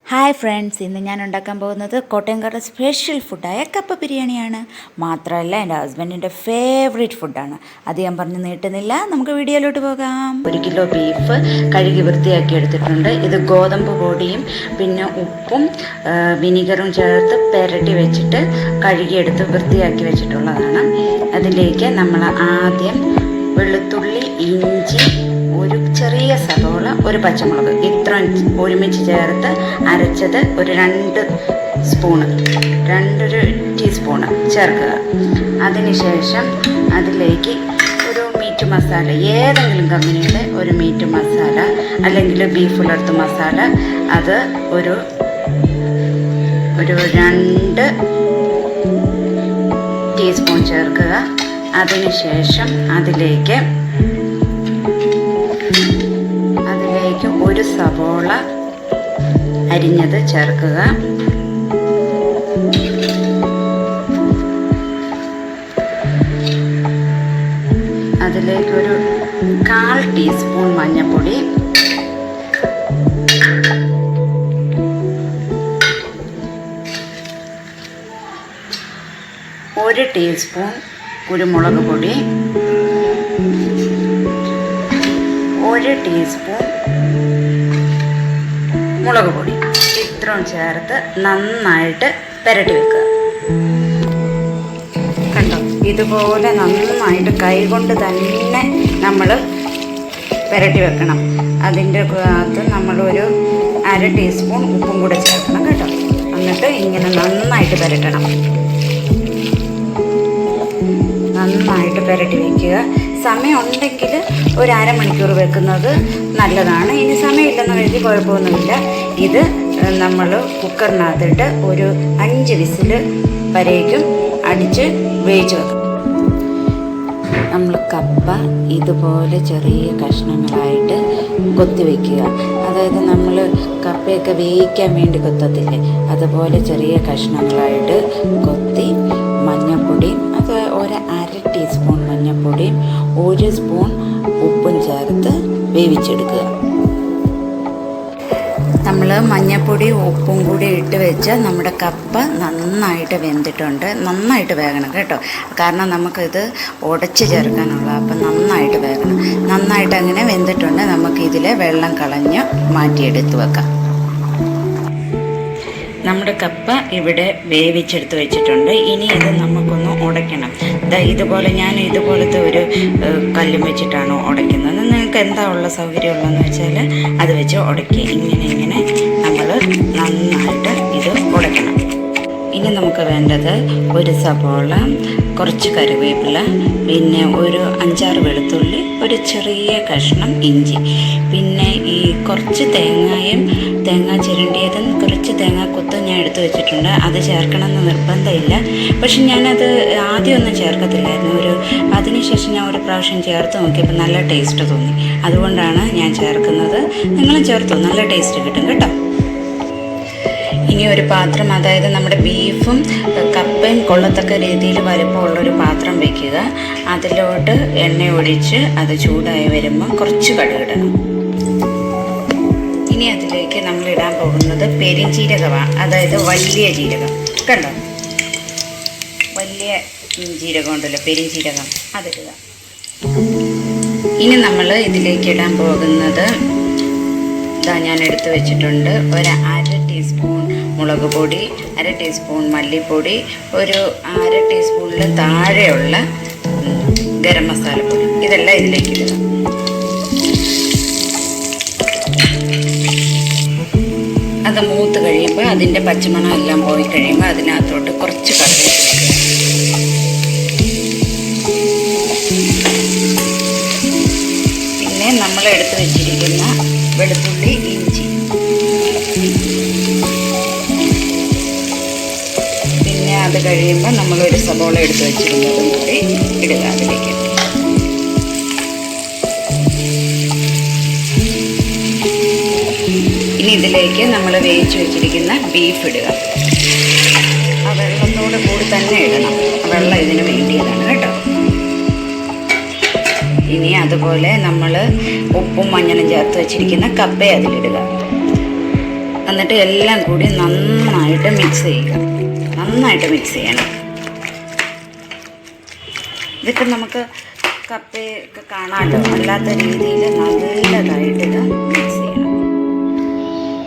Hi friends, ഇന്ന് ഞാൻ ഉണ്ടാക്കാൻ പോകുന്നത് കോട്ടയംകാരുടെ സ്പെഷ്യൽ ഫുഡായ കപ്പ ബിരിയാണിയാണ്. മാത്രമല്ല എൻ്റെ ഹസ്ബൻഡിൻ്റെ ഫേവറേറ്റ് ഫുഡാണ്. അത് ഞാൻ പറഞ്ഞ് നീട്ടുന്നില്ല, നമുക്ക് വീഡിയോയിലോട്ട് പോകാം. 1 കിലോ ബീഫ് കഴുകി വൃത്തിയാക്കി എടുത്തിട്ടുണ്ട്. ഇത് ഗോതമ്പ് പൊടിയും പിന്നെ ഉപ്പും വിനീഗറും ചേർത്ത് പെരട്ടി വെച്ചിട്ട് കഴുകിയെടുത്ത് വൃത്തിയാക്കി വെച്ചിട്ടുള്ളതാണ്. അതിലേക്ക് നമ്മൾ ആദ്യം വെളുത്തുള്ളി, ഇഞ്ചി, ഒരു ചെറിയ സവോള, ഒരു പച്ചമുളക് ഇത്ര ഒരുമിച്ച് ചേർത്ത് അരച്ചത് ഒരു 2 ടീസ്പൂണ് ചേർക്കുക. അതിനുശേഷം അതിലേക്ക് ഒരു മീറ്റ് മസാല, ഏതെങ്കിലും കമ്പനിയുടെ ഒരു മീറ്റ് മസാല അല്ലെങ്കിൽ ബീഫ് ഉലർത്ത് മസാല, അത് ഒരു 2 ടീസ്പൂൺ ചേർക്കുക. അതിനുശേഷം അതിലേക്ക് ഒരു സവോള അരിഞ്ഞത് ചേർക്കുക. അതിലേക്കൊരു 1/4 ടീസ്പൂൺ മഞ്ഞൾപ്പൊടി, 1 ടീസ്പൂൺ കുരുമുളക് പൊടി, 1 ടീസ്പൂൺ മുളക് പൊടി, ഇത്രയും ചേർത്ത് നന്നായിട്ട് പുരട്ടി വെക്കുക. കണ്ടോ, ഇതുപോലെ നന്നായിട്ട് കൈകൊണ്ട് തന്നെ നമ്മൾ പുരട്ടി വെക്കണം. അതിൻ്റെ അകത്ത് നമ്മളൊരു 1/2 ടീസ്പൂൺ ഉപ്പും കൂടെ ചേർക്കണം കേട്ടോ. എന്നിട്ട് ഇങ്ങനെ നന്നായിട്ട് പുരട്ടണം. നന്നായിട്ട് പുരട്ടി വയ്ക്കുക. സമയം ഉണ്ടെങ്കിൽ ഒരു അരമണിക്കൂർ വെക്കുന്നത് നല്ലതാണ്. ഇനി സമയമില്ലെന്ന് കരുതി കുഴപ്പമൊന്നുമില്ല. ഇത് നമ്മൾ കുക്കറിനകത്തിട്ട് ഒരു 5 വിസിൽ വരേക്കും അടിച്ച് വേവിച്ച് വെക്കും. നമ്മൾ കപ്പ ഇതുപോലെ ചെറിയ കഷ്ണങ്ങളായിട്ട് കൊത്തി വയ്ക്കുക. അതായത് നമ്മൾ കപ്പയൊക്കെ വേവിക്കാൻ വേണ്ടി കൊത്തത്തില്ലേ, അതുപോലെ ചെറിയ കഷ്ണങ്ങളായിട്ട് കൊത്തി മഞ്ഞൾപ്പൊടിയും, അത് ഒരു 1/2 ടീസ്പൂൺ മഞ്ഞൾപ്പൊടിയും 1 സ്പൂൺ ഉപ്പും ചേർത്ത് വേവിച്ചെടുക്കുക. നമ്മൾ മഞ്ഞൾപ്പൊടിയും ഉപ്പും കൂടി ഇട്ട് വെച്ച് നമ്മുടെ കപ്പ നന്നായിട്ട് വെന്തിട്ടുണ്ട്. നന്നായിട്ട് വേകണം കേട്ടോ, കാരണം നമുക്കിത് ഉടച്ച് ചേർക്കാനുള്ള. അപ്പം നന്നായിട്ട് വേകണം. നന്നായിട്ട് അങ്ങനെ വെന്തിട്ടുണ്ട്. നമുക്കിതിൽ വെള്ളം കളഞ്ഞ് മാറ്റിയെടുത്ത് വെക്കാം. നമ്മുടെ കപ്പ ഇവിടെ വേവിച്ചെടുത്ത് വെച്ചിട്ടുണ്ട്. ഇനി ഇത് നമുക്കൊന്ന് ഉടയ്ക്കണം. ഇതുപോലെ ഞാൻ ഇതുപോലത്തെ ഒരു കല്ലും വെച്ചിട്ടാണ് ഉടയ്ക്കുന്നത്. നിങ്ങൾക്ക് എന്താ ഉള്ള സൗകര്യമുള്ളതെന്ന് വെച്ചാൽ അത് വെച്ച് ഉടക്കി ഇങ്ങനെ നമ്മൾ നന്നായിട്ട് ഇത് ഉടയ്ക്കണം. ഇനി നമുക്ക് വേണ്ടത് ഒരു സവോള, കുറച്ച് കറിവേപ്പില, പിന്നെ ഒരു 5-6 വെളുത്തുള്ളി, ഒരു ചെറിയ കഷ്ണം ഇഞ്ചി, പിന്നെ ഈ കുറച്ച് തേങ്ങ ചിരണ്ടിയതും കുറച്ച് തേങ്ങാക്കൊത്തും ഞാൻ എടുത്തു വെച്ചിട്ടുണ്ട്. അത് ചേർക്കണമെന്ന് നിർബന്ധമില്ല. പക്ഷെ ഞാനത് ആദ്യമൊന്നും ചേർക്കത്തില്ലായിരുന്നു. അതിനുശേഷം ഞാൻ ഒരു പ്രാവശ്യം ചേർത്ത് നോക്കിയപ്പോൾ നല്ല ടേസ്റ്റ് തോന്നി. അതുകൊണ്ടാണ് ഞാൻ ചേർക്കുന്നത്. നിങ്ങളും ചേർത്തു, നല്ല ടേസ്റ്റ് കിട്ടും കേട്ടോ. ഇനി ഒരു പാത്രം, അതായത് നമ്മുടെ ബീഫും കപ്പയും കൊള്ളത്തക്ക രീതിയിൽ വലുപ്പമുള്ളൊരു പാത്രം വയ്ക്കുക. അതിലോട്ട് എണ്ണ ഒഴിച്ച് അത് ചൂടായി വരുമ്പോൾ കുറച്ച് കടുകിടണം. ഇനി അതിലേക്ക് നമ്മൾ ഇടാൻ പോകുന്നത് പെരുംജീരകമാണ്, അതായത് വലിയ ജീരകം. കണ്ടോ, വലിയ ജീരകം ഉണ്ടല്ലോ, പെരുംജീരകം, അതിടുക. ഇനി നമ്മൾ ഇതിലേക്ക് ഇടാൻ പോകുന്നത് ഞാൻ എടുത്തു വെച്ചിട്ടുണ്ട്. ഒരു 1/2 ടീസ്പൂൺ മുളക് പൊടി, 1/2 ടീസ്പൂൺ മല്ലിപ്പൊടി, ഒരു 1/2 ടീസ്പൂണിൽ താഴെയുള്ള ഗരം മസാലപ്പൊടി. ഇതെല്ലാം ഇതിലേക്ക് ഇടുക. അത് മൂത്ത് കഴിയുമ്പോൾ, അതിൻ്റെ പച്ചമണം എല്ലാം പോയി കഴിയുമ്പോൾ അതിനകത്തോട്ട് കുറച്ച് കറിവേപ്പില. പിന്നെ നമ്മൾ എടുത്ത് വെച്ചിരിക്കുന്ന വെളുത്തുള്ളി, ഇഞ്ചി, പിന്നെ അത് കഴിയുമ്പോൾ നമ്മളൊരു സവോള എടുത്ത് വെച്ചിരുന്നതും കൂടി ഇടുക അതിലേക്ക്. ഇനി ഇതിലേക്ക് നമ്മൾ വേവിച്ച് വെച്ചിരിക്കുന്ന ബീഫ് ഇടുക. ആ വെള്ളത്തോട് കൂടി തന്നെ ഇടണം. വെള്ളം ഇതിന് വേണ്ടിയതാണ് കേട്ടോ. ഇനി അതുപോലെ നമ്മൾ ഉപ്പും മഞ്ഞളും ചേർത്ത് വെച്ചിരിക്കുന്ന കപ്പ അതിലിടുക. എന്നിട്ട് എല്ലാം കൂടി നന്നായിട്ട് മിക്സ് ചെയ്യുക. നന്നായിട്ട് മിക്സ് ചെയ്യണം. ഇതൊക്കെ നമുക്ക് കപ്പയൊക്കെ കാണാമല്ലോ, അല്ലാത്ത രീതിയിൽ നല്ലതായിട്ട് ഇത് മിക്സ് ചെയ്യണം.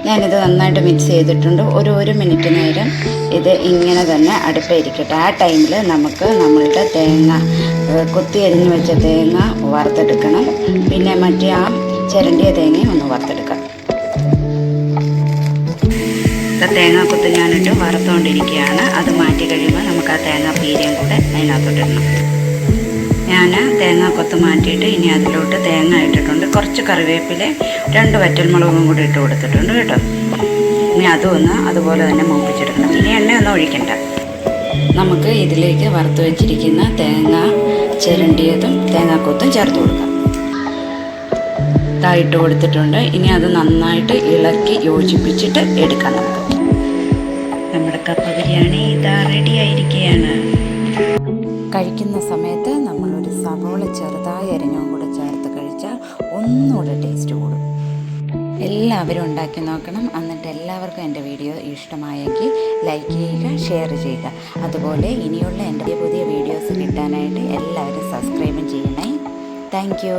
ഞാനിത് നന്നായിട്ട് മിക്സ് ചെയ്തിട്ടുണ്ട്. ഒരു മിനിറ്റ് നേരം ഇത് ഇങ്ങനെ തന്നെ അടുപ്പിരിക്കട്ടെ. ആ ടൈമിൽ നമുക്ക് നമ്മളുടെ തേങ്ങ, കൊത്തി അരിഞ്ഞ് വെച്ച തേങ്ങ വറുത്തെടുക്കണം. പിന്നെ മറ്റേ ആ ചിരണ്ടിയ തേങ്ങയും ഒന്ന് വറുത്തെടുക്കാം. തേങ്ങാക്കൊത്ത് ഞാനിട്ട് വറുത്തുകൊണ്ടിരിക്കുകയാണ്. അത് മാറ്റി കഴിയുമ്പോൾ നമുക്ക് ആ തേങ്ങാ പീരയും കൂടെ അതിനകത്തോട്ടിടണം. ഞാൻ തേങ്ങാക്കൊത്ത് മാറ്റിയിട്ട് ഇനി അതിലോട്ട് തേങ്ങ ഇട്ടിട്ടുണ്ട്. കുറച്ച് കറിവേപ്പില, 2 വറ്റൽമുളകും കൂടി ഇട്ട് കൊടുത്തിട്ടുണ്ട് കേട്ടോ. ഇനി അതൊന്ന് അതുപോലെ തന്നെ മൂപ്പിച്ചെടുക്കണം. ഇനി എണ്ണയൊന്നും ഒഴിക്കണ്ട. നമുക്ക് ഇതിലേക്ക് വറുത്ത് വെച്ചിരിക്കുന്ന തേങ്ങ ചിരണ്ടിയതും തേങ്ങാക്കൊത്തും ചേർത്ത് കൊടുക്കാം. ഇട്ട് കൊടുത്തിട്ടുണ്ട്. ഇനി അത് നന്നായിട്ട് ഇളക്കി യോജിപ്പിച്ചിട്ട് എടുക്കാം. നമ്മുടെ കപ്പ ബിരിയാണി ഇതാ റെഡി ആയിരിക്കുകയാണ്. കഴിക്കുന്ന സമയത്ത് നമ്മളൊരു സവോള ചെറുതായി അരിഞ്ഞും കൂടെ ചേർത്ത് കഴിച്ചാൽ ഒന്നുകൂടെ ടേസ്റ്റ് കൂടും. എല്ലാവരും ഉണ്ടാക്കി നോക്കണം. എന്നിട്ട് എല്ലാവർക്കും എൻ്റെ വീഡിയോ ഇഷ്ടമായെങ്കിൽ ലൈക്ക് ചെയ്യുക, ഷെയർ ചെയ്യുക. അതുപോലെ ഇനിയുള്ള എൻ്റെ പുതിയ വീഡിയോസ് കിട്ടാനായിട്ട് എല്ലാവരും സബ്സ്ക്രൈബും ചെയ്യണേ. Thank you.